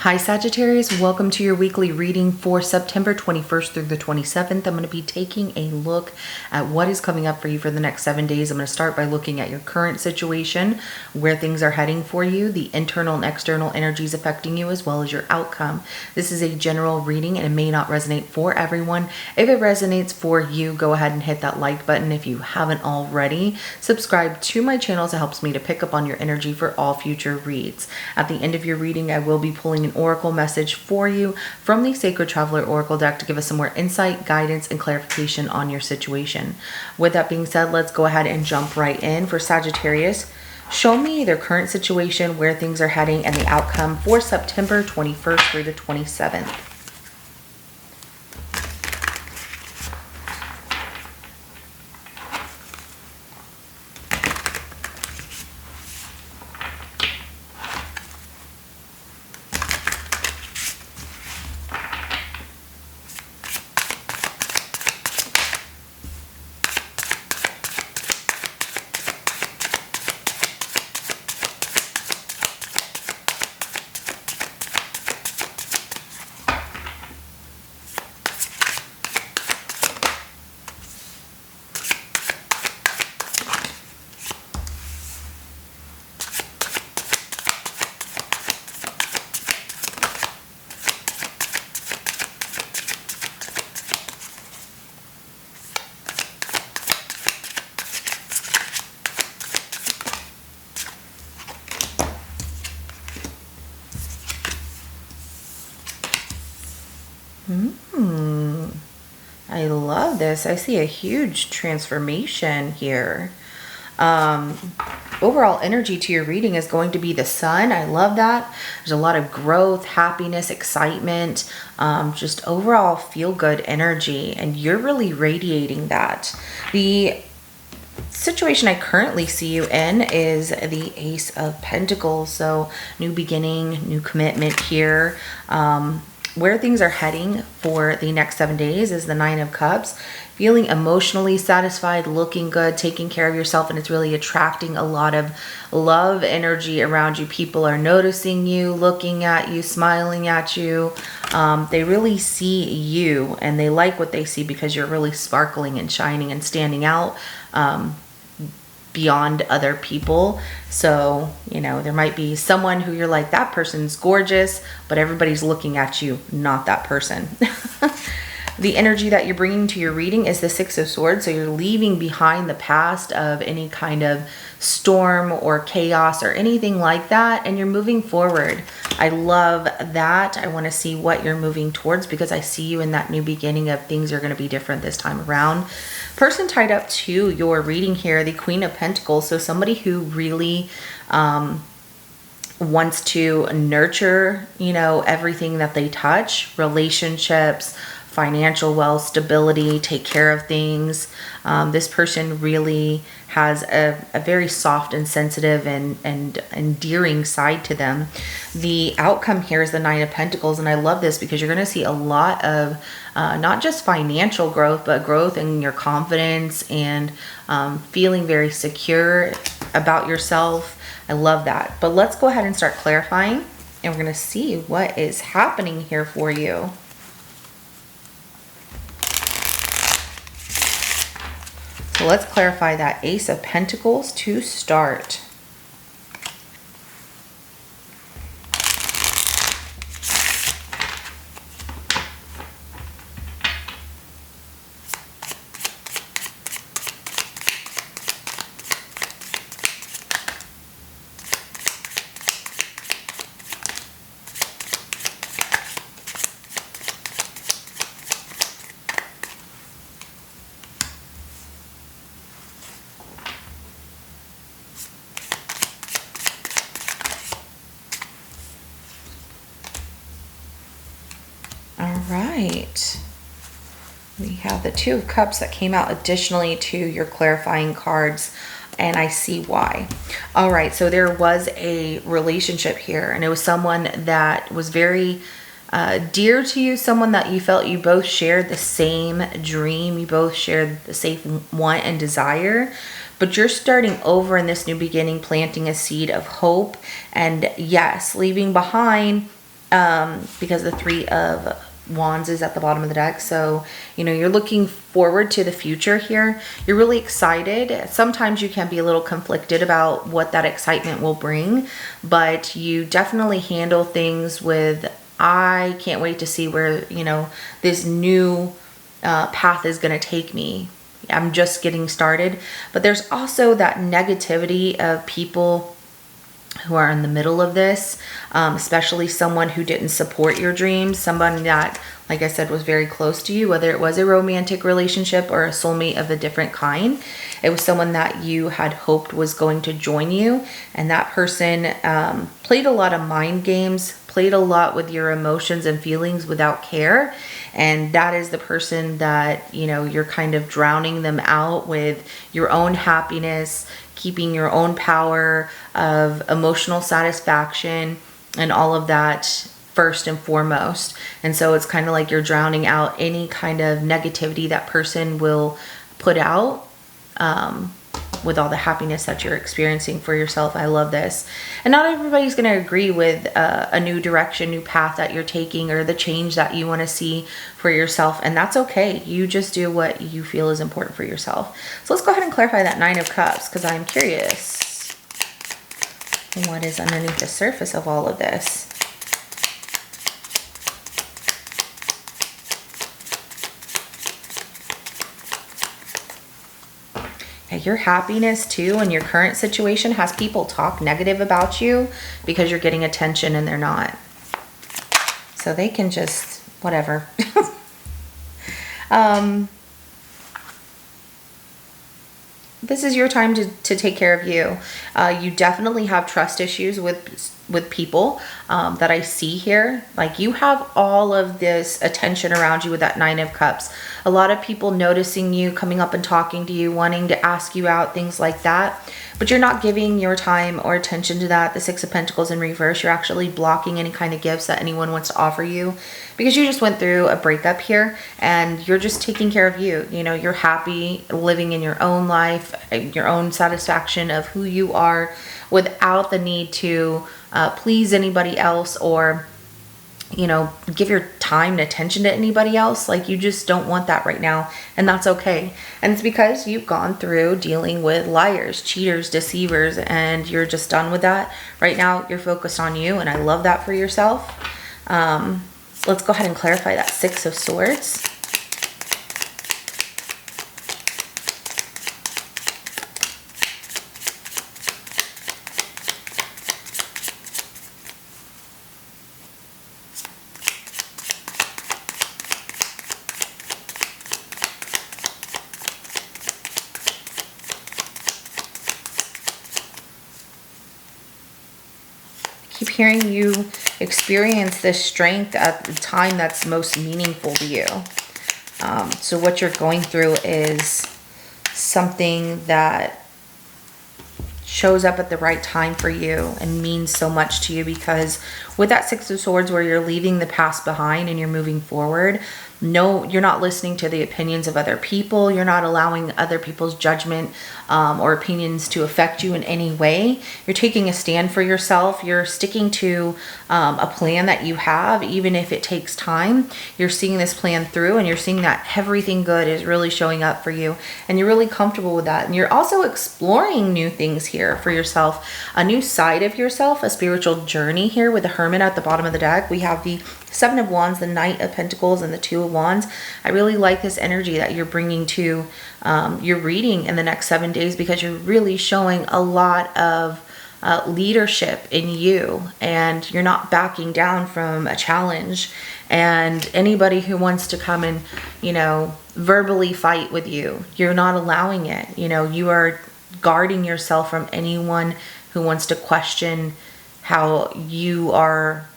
Hi Sagittarius, welcome to your weekly reading for September 21st through the 27th. I'm going to be taking a look at what is coming up for you for the next 7 days. I'm going to start by looking at your current situation, where things are heading for you, the internal and external energies affecting you, as well as your outcome. This is a general reading and it may not resonate for everyone. If it resonates for you, go ahead and hit that like button. If you haven't already, subscribe to my channel. It helps me to pick up on your energy for all future reads. At the end of your reading, I will be pulling an oracle message for you from the Sacred Traveler Oracle deck to give us some more insight, guidance, and clarification on your situation. With that being said, let's go ahead and jump right in. For Sagittarius, show me their current situation, where things are heading, and the outcome for September 21st through the 27th. I love this. I see a huge transformation here. Overall energy to your reading is going to be the sun. I love that. There's a lot of growth, happiness, excitement, just overall feel-good energy, and you're really radiating that. The situation I currently see you in is the Ace of Pentacles. So new beginning, new commitment here. Where things are heading for the next 7 days is the Nine of Cups. Feeling emotionally satisfied, looking good, taking care of yourself, and it's really attracting a lot of love energy around you. People are noticing you, looking at you, smiling at you. They really see you and they like what they see because you're really sparkling and shining and standing out beyond other people. So, you know, there might be someone who you're like, that person's gorgeous, but everybody's looking at you, not that person. The energy that you're bringing to your reading is the Six of Swords. So you're leaving behind the past of any kind of storm or chaos or anything like that, and you're moving forward. I love that. I want to see what you're moving towards because I see you in that new beginning of things are going to be different this time around. Person tied up to your reading here, the Queen of Pentacles. So somebody who really wants to nurture, you know, everything that they touch, relationships, financial wealth, stability, take care of things. This person really has a very soft and sensitive and endearing side to them. The outcome here is the Nine of Pentacles, and I love this because you're going to see a lot of not just financial growth, but growth in your confidence and feeling very secure about yourself. I love that. But let's go ahead and start clarifying, and we're going to see what is happening here for you. So let's clarify that Ace of Pentacles to start. All right. We have the Two of Cups that came out additionally to your clarifying cards, and I see why. All right, so there was a relationship here, and it was someone that was very dear to you, someone that you felt you both shared the same dream, you both shared the same want and desire, but you're starting over in this new beginning, planting a seed of hope, and yes, leaving behind because the Three of Wands is at the bottom of the deck. So, you know, you're looking forward to the future here. You're really excited. Sometimes you can be a little conflicted about what that excitement will bring, but you definitely handle things with, I can't wait to see where, you know, this new path is going to take me. I'm just getting started. But there's also that negativity of people who are in the middle of this, especially someone who didn't support your dreams, somebody that, like I said, was very close to you, whether it was a romantic relationship or a soulmate of a different kind. It was someone that you had hoped was going to join you, and that person played a lot of mind games, played a lot with your emotions and feelings without care. And that is the person that, you know, you're kind of drowning them out with your own happiness, keeping your own power of emotional satisfaction and all of that first and foremost. And so it's kind of like you're drowning out any kind of negativity that person will put out with all the happiness that you're experiencing for yourself. I love this. And not everybody's going to agree with a new direction, new path that you're taking, or the change that you want to see for yourself. And that's okay. You just do what you feel is important for yourself. So let's go ahead and clarify that Nine of Cups, because I'm curious what is underneath the surface of all of this. Your happiness too and your current situation has people talk negative about you because you're getting attention and they're not. So they can just, whatever. This is your time to take care of you. You definitely have trust issues with people that I see here. Like, you have all of this attention around you with that Nine of Cups. A lot of people noticing you, coming up and talking to you, wanting to ask you out, things like that. But you're not giving your time or attention to that. The Six of Pentacles in reverse, you're actually blocking any kind of gifts that anyone wants to offer you because you just went through a breakup here and you're just taking care of you. You know, you're happy living in your own life, your own satisfaction of who you are without the need to please anybody else or, you know, give your time and attention to anybody else. Like, you just don't want that right now, and that's okay. And it's because you've gone through dealing with liars, cheaters, deceivers, and you're just done with that. Right now, you're focused on you, and I love that for yourself. Let's go ahead and clarify that Six of Swords. Keep hearing you experience this strength at the time that's most meaningful to you. So what you're going through is something that shows up at the right time for you and means so much to you, because with that Six of Swords where you're leaving the past behind and you're moving forward, no, you're not listening to the opinions of other people. You're not allowing other people's judgment or opinions to affect you in any way. You're taking a stand for yourself. You're sticking to a plan that you have, even if it takes time. You're seeing this plan through, and you're seeing that everything good is really showing up for you, and you're really comfortable with that. And you're also exploring new things here for yourself, a new side of yourself, a spiritual journey here with the Hermit at the bottom of the deck. We have the Seven of Wands, the Knight of Pentacles, and the Two of Wands. I really like this energy that you're bringing to your reading in the next 7 days, because you're really showing a lot of leadership in you, and you're not backing down from a challenge. And anybody who wants to come and, you know, verbally fight with you, you're not allowing it. You know, you are guarding yourself from anyone who wants to question how you are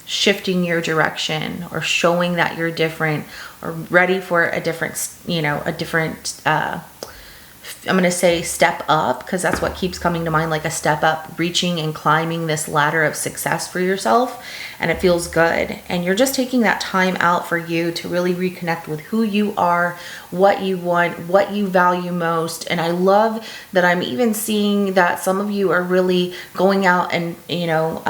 shifting your direction or showing that you're different or ready for a different, you know, a different, I'm going to say step up, because that's what keeps coming to mind, like a step up, reaching and climbing this ladder of success for yourself. And it feels good. And you're just taking that time out for you to really reconnect with who you are, what you want, what you value most. And I love that I'm even seeing that some of you are really going out and, you know,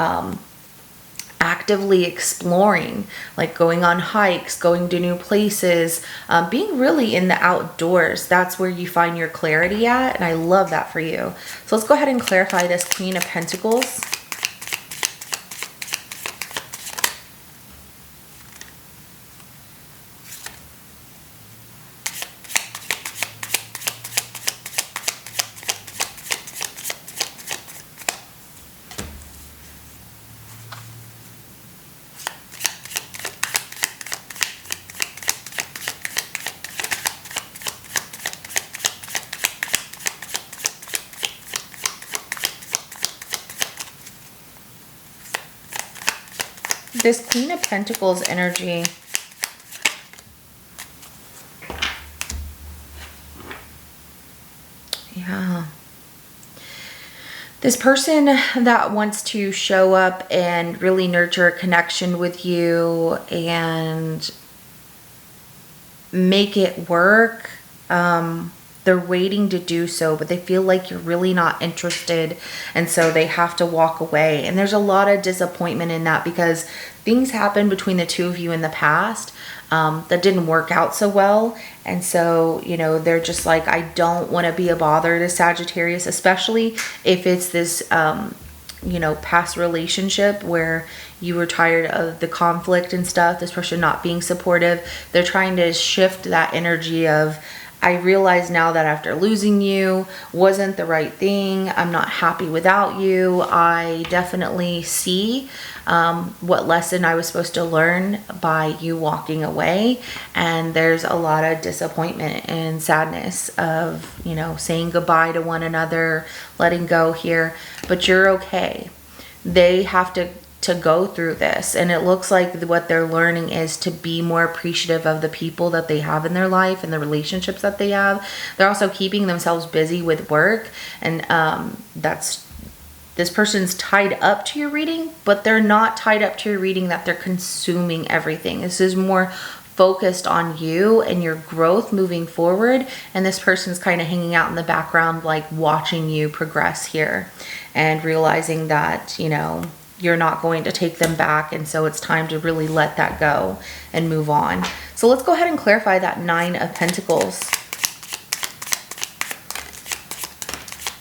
actively exploring, like going on hikes, going to new places, being really in the outdoors. That's where you find your clarity at, and I love that for you. So let's go ahead and clarify this Queen of Pentacles. This Queen of Pentacles energy, yeah. This person that wants to show up and really nurture a connection with you and make it work, they're waiting to do so, but they feel like you're really not interested, and so they have to walk away. And there's a lot of disappointment in that because things happened between the two of you in the past that didn't work out so well. And so, you know, they're just like, I don't want to be a bother to Sagittarius, especially if it's this, you know, past relationship where you were tired of the conflict and stuff, this person not being supportive. They're trying to shift that energy of, I realize now that after losing you wasn't the right thing. I'm not happy without you. I definitely see what lesson I was supposed to learn by you walking away. And there's a lot of disappointment and sadness of, you know, saying goodbye to one another, letting go here, but you're okay. They have to go through this, and it looks like what they're learning is to be more appreciative of the people that they have in their life and the relationships that they have. They're also keeping themselves busy with work, and that's, this person's tied up to your reading, but they're not tied up to your reading that they're consuming everything. This is more focused on you and your growth moving forward, and this person's kind of hanging out in the background, like watching you progress here and realizing that, you know, you're not going to take them back, and so it's time to really let that go and move on. So let's go ahead and clarify that Nine of Pentacles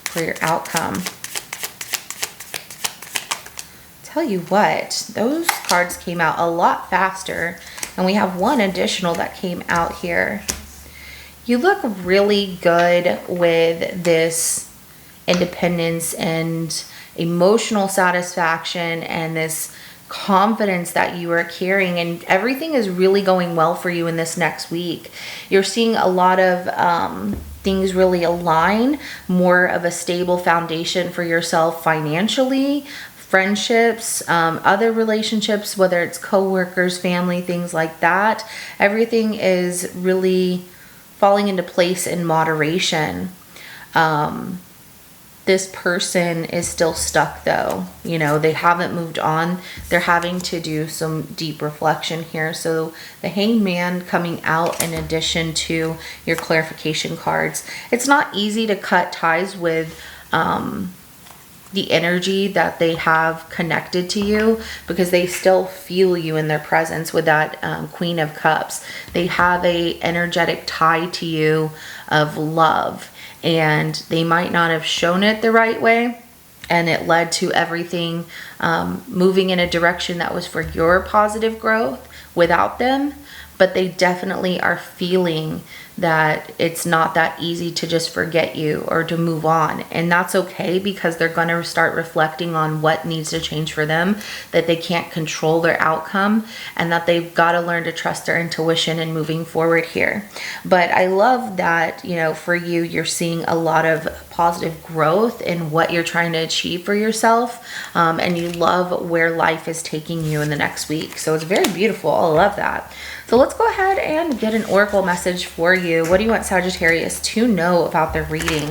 for your outcome. Tell you what, those cards came out a lot faster, and we have one additional that came out here. You look really good with this independence and emotional satisfaction and this confidence that you are carrying, and everything is really going well for you in this next week. You're seeing a lot of things really align, more of a stable foundation for yourself financially, friendships, other relationships, whether it's co-workers, family, things like that. Everything is really falling into place in moderation. This person is still stuck though. You know, they haven't moved on. They're having to do some deep reflection here. So the Hanged Man coming out in addition to your clarification cards. It's not easy to cut ties with the energy that they have connected to you, because they still feel you in their presence with that Queen of Cups. They have a energetic tie to you of love, and they might not have shown it the right way, and it led to everything moving in a direction that was for your positive growth without them. But they definitely are feeling that it's not that easy to just forget you or to move on. And that's okay, because they're going to start reflecting on what needs to change for them, that they can't control their outcome, and that they've got to learn to trust their intuition and moving forward here. But I love that, you know, for you, you're seeing a lot of positive growth in what you're trying to achieve for yourself, and you love where life is taking you in the next week. So it's very beautiful. I love that. So let's go ahead and get an oracle message for you. What do you want Sagittarius to know about their reading?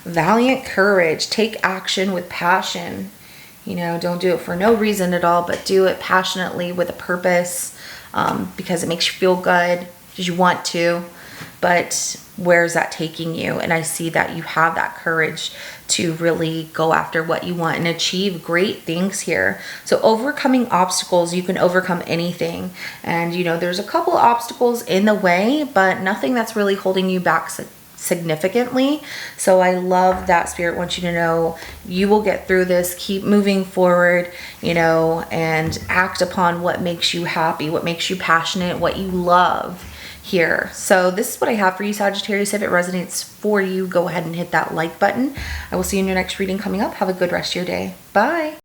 Valiant courage. Take action with passion. You know, don't do it for no reason at all, but do it passionately with a purpose, because it makes you feel good, because you want to. But where is that taking you? And I see that you have that courage to really go after what you want and achieve great things here. So overcoming obstacles, you can overcome anything. And you know, there's a couple obstacles in the way, but nothing that's really holding you back significantly. So I love that Spirit wants you to know you will get through this. Keep moving forward, you know, and act upon what makes you happy, what makes you passionate, what you love here. So this is what I have for you, Sagittarius. If it resonates for you, go ahead and hit that like button. I will see you in your next reading coming up. Have a good rest of your day. Bye.